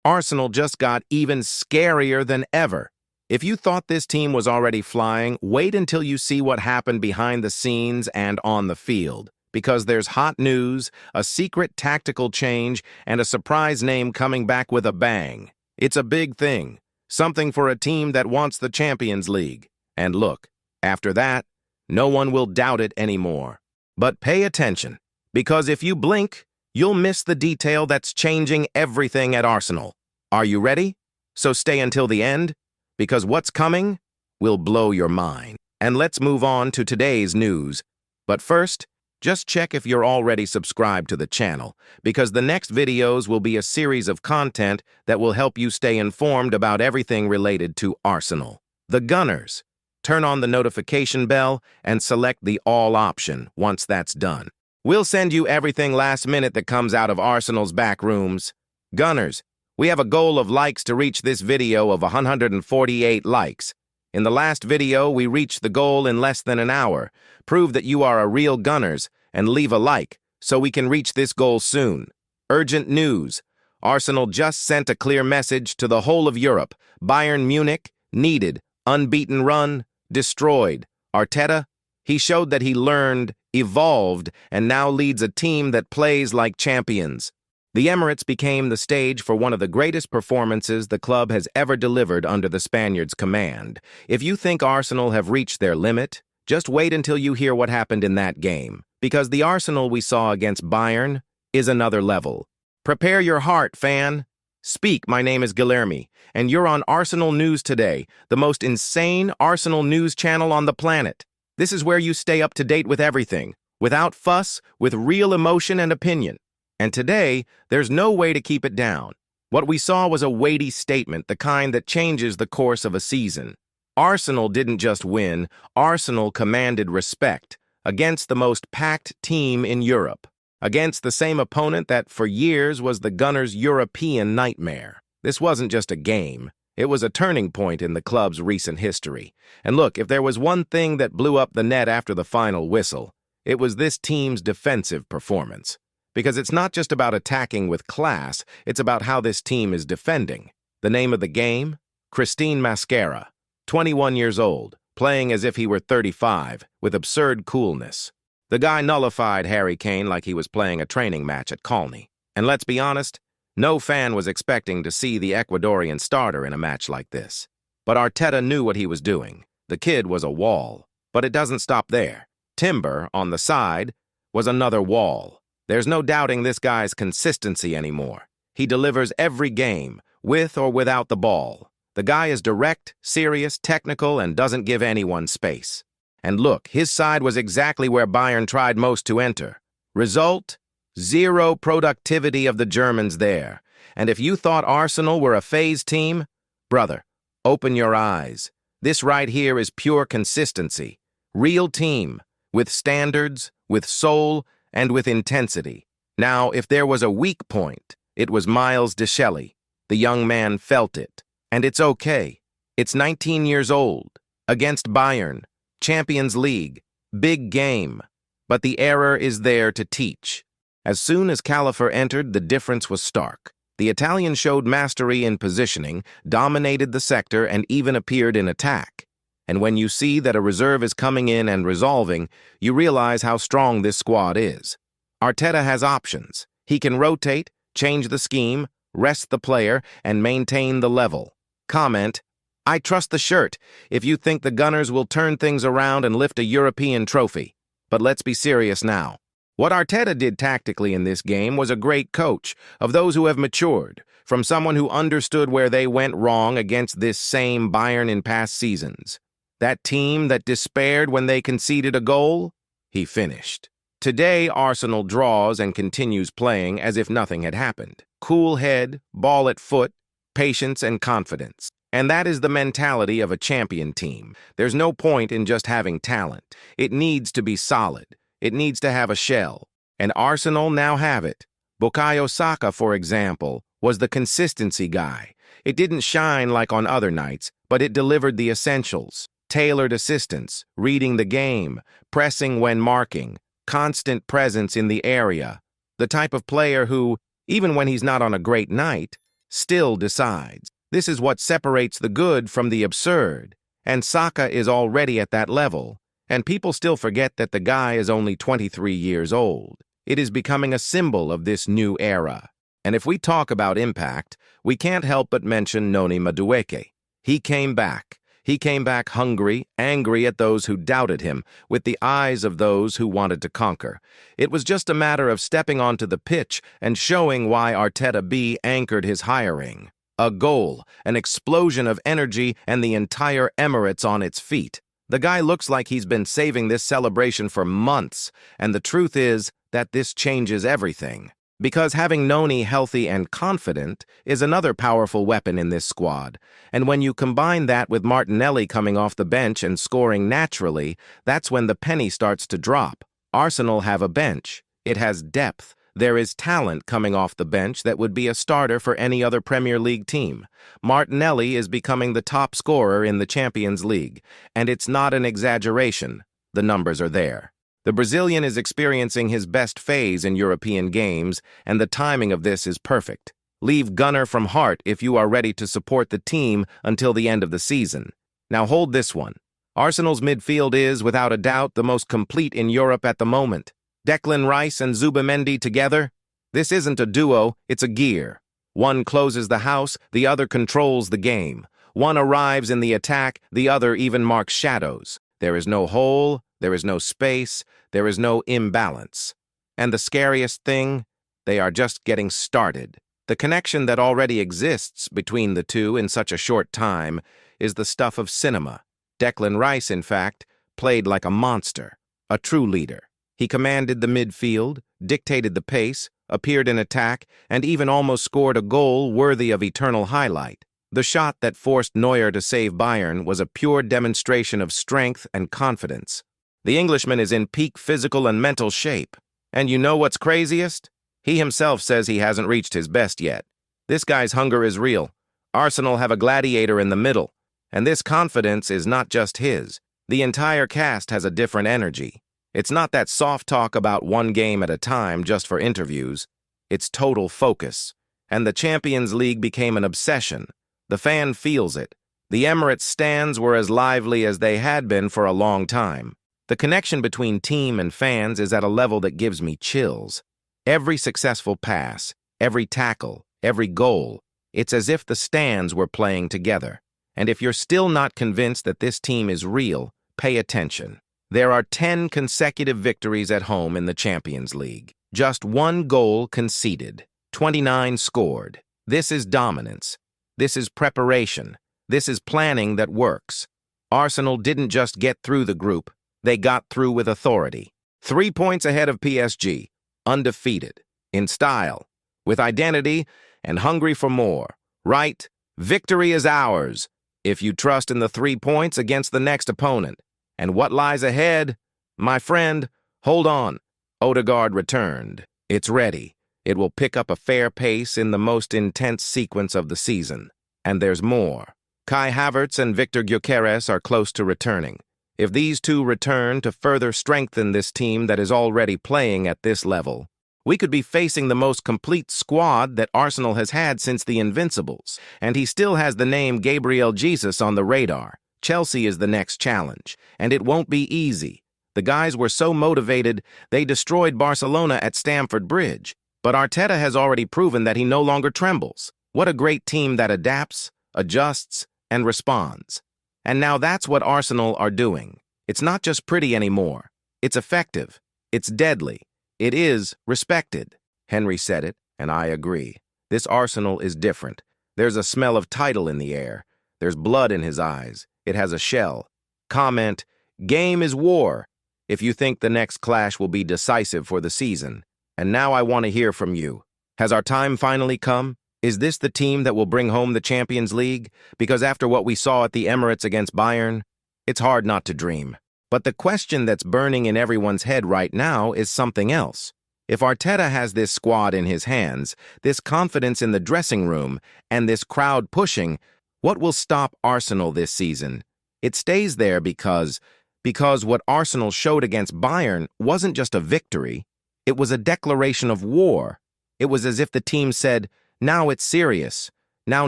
Arsenal just got even scarier than ever. If you thought this team was already flying, wait until you see what happened behind the scenes and on the field. Because there's hot news, a secret tactical change, and a surprise name coming back with a bang. It's a big thing. Something for a team that wants the Champions League. And look, after that, no one will doubt it anymore. But pay attention, because if you blink, you'll miss the detail that's changing everything at Arsenal. Are you ready? So stay until the end, because what's coming will blow your mind. And let's move on to today's news. But first, just check if you're already subscribed to the channel, because the next videos will be a series of content that will help you stay informed about everything related to Arsenal. The Gunners. Turn on the notification bell and select the All option once that's done. We'll send you everything last minute that comes out of Arsenal's back rooms. Gunners, we have a goal of likes to reach this video of 148 likes. In the last video, we reached the goal in less than an hour. Prove that you are a real Gunners and leave a like so we can reach this goal soon. Urgent news. Arsenal just sent a clear message to the whole of Europe. Bayern Munich, needed, unbeaten run, destroyed. Arteta, he showed that he learned, evolved, and now leads a team that plays like champions. The Emirates became the stage for one of the greatest performances the club has ever delivered under the Spaniards' command. If you think Arsenal have reached their limit, just wait until you hear what happened in that game, because the Arsenal we saw against Bayern is another level. Prepare your heart, fan. Speak, my name is Guilherme, and you're on Arsenal News Today, the most insane Arsenal news channel on the planet. This is where you stay up to date with everything, without fuss, with real emotion and opinion. And today, there's no way to keep it down. What we saw was a weighty statement, the kind that changes the course of a season. Arsenal didn't just win, Arsenal commanded respect against the most packed team in Europe, against the same opponent that for years was the Gunners' European nightmare. This wasn't just a game. It was a turning point in the club's recent history. And look, if there was one thing that blew up the net after the final whistle, it was this team's defensive performance. Because it's not just about attacking with class, it's about how this team is defending. The name of the game? Cristian Mosquera, 21 years old, playing as if he were 35, with absurd coolness. The guy nullified Harry Kane like he was playing a training match at Colney. And let's be honest, no fan was expecting to see the Ecuadorian starter in a match like this. But Arteta knew what he was doing. The kid was a wall. But it doesn't stop there. Timber, on the side, was another wall. There's no doubting this guy's consistency anymore. He delivers every game, with or without the ball. The guy is direct, serious, technical, and doesn't give anyone space. And look, his side was exactly where Bayern tried most to enter. Result? Zero productivity of the Germans there. And if you thought Arsenal were a phase team, brother, open your eyes. This right here is pure consistency. Real team, with standards, with soul, and with intensity. Now, if there was a weak point, it was Miles Deschelly. The young man felt it. And it's okay. It's 19 years old. Against Bayern. Champions League. Big game. But the error is there to teach. As soon as Califer entered, the difference was stark. The Italian showed mastery in positioning, dominated the sector, and even appeared in attack. And when you see that a reserve is coming in and resolving, you realize how strong this squad is. Arteta has options. He can rotate, change the scheme, rest the player, and maintain the level. Comment, I trust the shirt if you think the Gunners will turn things around and lift a European trophy. But let's be serious now. What Arteta did tactically in this game was a great coach of those who have matured, from someone who understood where they went wrong against this same Bayern in past seasons. That team that despaired when they conceded a goal? He finished. Today, Arsenal draws and continues playing as if nothing had happened. Cool head, ball at foot, patience and confidence. And that is the mentality of a champion team. There's no point in just having talent. It needs to be solid. It needs to have a shell. And Arsenal now have it. Bukayo Saka, for example, was the consistency guy. It didn't shine like on other nights, but it delivered the essentials. Tailored assistance, reading the game, pressing when marking, constant presence in the area. The type of player who, even when he's not on a great night, still decides. This is what separates the good from the absurd. And Saka is already at that level. And people still forget that the guy is only 23 years old. It is becoming a symbol of this new era. And if we talk about impact, we can't help but mention Noni Madueke. He came back. He came back hungry, angry at those who doubted him, with the eyes of those who wanted to conquer. It was just a matter of stepping onto the pitch and showing why Arteta B anchored his hiring. A goal, an explosion of energy, and the entire Emirates on its feet. The guy looks like he's been saving this celebration for months, and the truth is that this changes everything. Because having Noni healthy and confident is another powerful weapon in this squad. And when you combine that with Martinelli coming off the bench and scoring naturally, that's when the penny starts to drop. Arsenal have a bench. It has depth. There is talent coming off the bench that would be a starter for any other Premier League team. Martinelli is becoming the top scorer in the Champions League. And it's not an exaggeration. The numbers are there. The Brazilian is experiencing his best phase in European games, and the timing of this is perfect. Leave Gooner from heart if you are ready to support the team until the end of the season. Now hold this one. Arsenal's midfield is, without a doubt, the most complete in Europe at the moment. Declan Rice and Zubimendi together? This isn't a duo, it's a gear. One closes the house, the other controls the game. One arrives in the attack, the other even marks shadows. There is no hole, there is no space, there is no imbalance. And the scariest thing? They are just getting started. The connection that already exists between the two in such a short time is the stuff of cinema. Declan Rice, in fact, played like a monster, a true leader. He commanded the midfield, dictated the pace, appeared in attack, and even almost scored a goal worthy of eternal highlight. The shot that forced Neuer to save Bayern was a pure demonstration of strength and confidence. The Englishman is in peak physical and mental shape. And you know what's craziest? He himself says he hasn't reached his best yet. This guy's hunger is real. Arsenal have a gladiator in the middle. And this confidence is not just his. The entire cast has a different energy. It's not that soft talk about one game at a time just for interviews. It's total focus. And the Champions League became an obsession. The fan feels it. The Emirates stands were as lively as they had been for a long time. The connection between team and fans is at a level that gives me chills. Every successful pass, every tackle, every goal, it's as if the stands were playing together. And if you're still not convinced that this team is real, pay attention. There are 10 consecutive victories at home in the Champions League. Just one goal conceded, 29 scored. This is dominance. This is preparation. This is planning that works. Arsenal didn't just get through the group. They got through with authority. 3 points ahead of PSG, undefeated, in style, with identity, and hungry for more. Right? Victory is ours, if you trust in the 3 points against the next opponent. And what lies ahead? My friend, hold on. Odegaard returned. It's ready. It will pick up a fair pace in the most intense sequence of the season. And there's more. Kai Havertz and Victor Gyökeres are close to returning. If these two return to further strengthen this team that is already playing at this level, we could be facing the most complete squad that Arsenal has had since the Invincibles. And he still has the name Gabriel Jesus on the radar. Chelsea is the next challenge, and it won't be easy. The guys were so motivated, they destroyed Barcelona at Stamford Bridge. But Arteta has already proven that he no longer trembles. What a great team that adapts, adjusts, and responds. And now that's what Arsenal are doing. It's not just pretty anymore. It's effective. It's deadly. It is respected. Henry said it, and I agree. This Arsenal is different. There's a smell of title in the air. There's blood in his eyes. It has a shell. Comment, game is war, if you think the next clash will be decisive for the season. And now I want to hear from you. Has our time finally come? Is this the team that will bring home the Champions League? Because after what we saw at the Emirates against Bayern, it's hard not to dream. But the question that's burning in everyone's head right now is something else. If Arteta has this squad in his hands, this confidence in the dressing room, and this crowd pushing, what will stop Arsenal this season? It stays there because what Arsenal showed against Bayern wasn't just a victory. It was a declaration of war. It was as if the team said, now it's serious. Now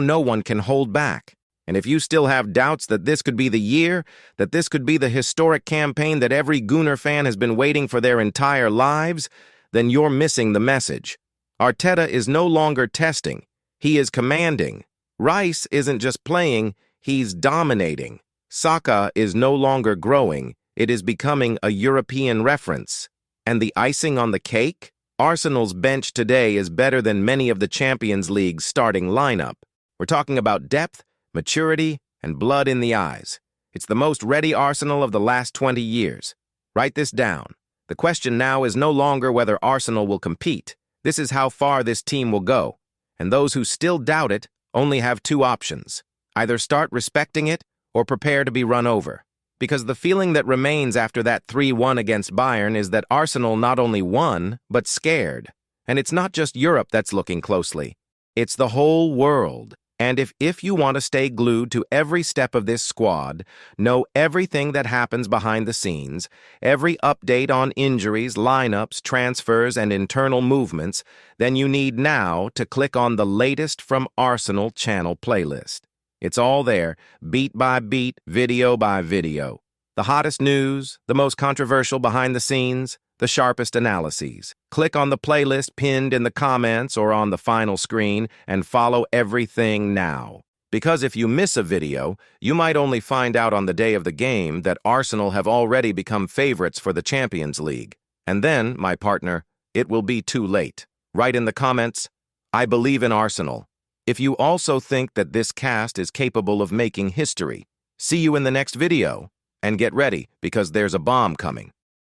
no one can hold back. And if you still have doubts that this could be the year, that this could be the historic campaign that every Gooner fan has been waiting for their entire lives, then you're missing the message. Arteta is no longer testing. He is commanding. Rice isn't just playing, he's dominating. Saka is no longer growing. It is becoming a European reference. And the icing on the cake? Arsenal's bench today is better than many of the Champions League's starting lineup. We're talking about depth, maturity, and blood in the eyes. It's the most ready Arsenal of the last 20 years. Write this down. The question now is no longer whether Arsenal will compete. This is how far this team will go. And those who still doubt it only have two options. Either start respecting it or prepare to be run over. Because the feeling that remains after that 3-1 against Bayern is that Arsenal not only won, but scared. And it's not just Europe that's looking closely. It's the whole world. And if you want to stay glued to every step of this squad, know everything that happens behind the scenes, every update on injuries, lineups, transfers, and internal movements, then you need now to click on the latest from Arsenal channel playlist. It's all there, beat by beat, video by video. The hottest news, the most controversial behind the scenes, the sharpest analyses. Click on the playlist pinned in the comments or on the final screen and follow everything now. Because if you miss a video, you might only find out on the day of the game that Arsenal have already become favorites for the Champions League. And then, my partner, it will be too late. Write in the comments, I believe in Arsenal. If you also think that this cast is capable of making history, see you in the next video. And get ready, because there's a bomb coming.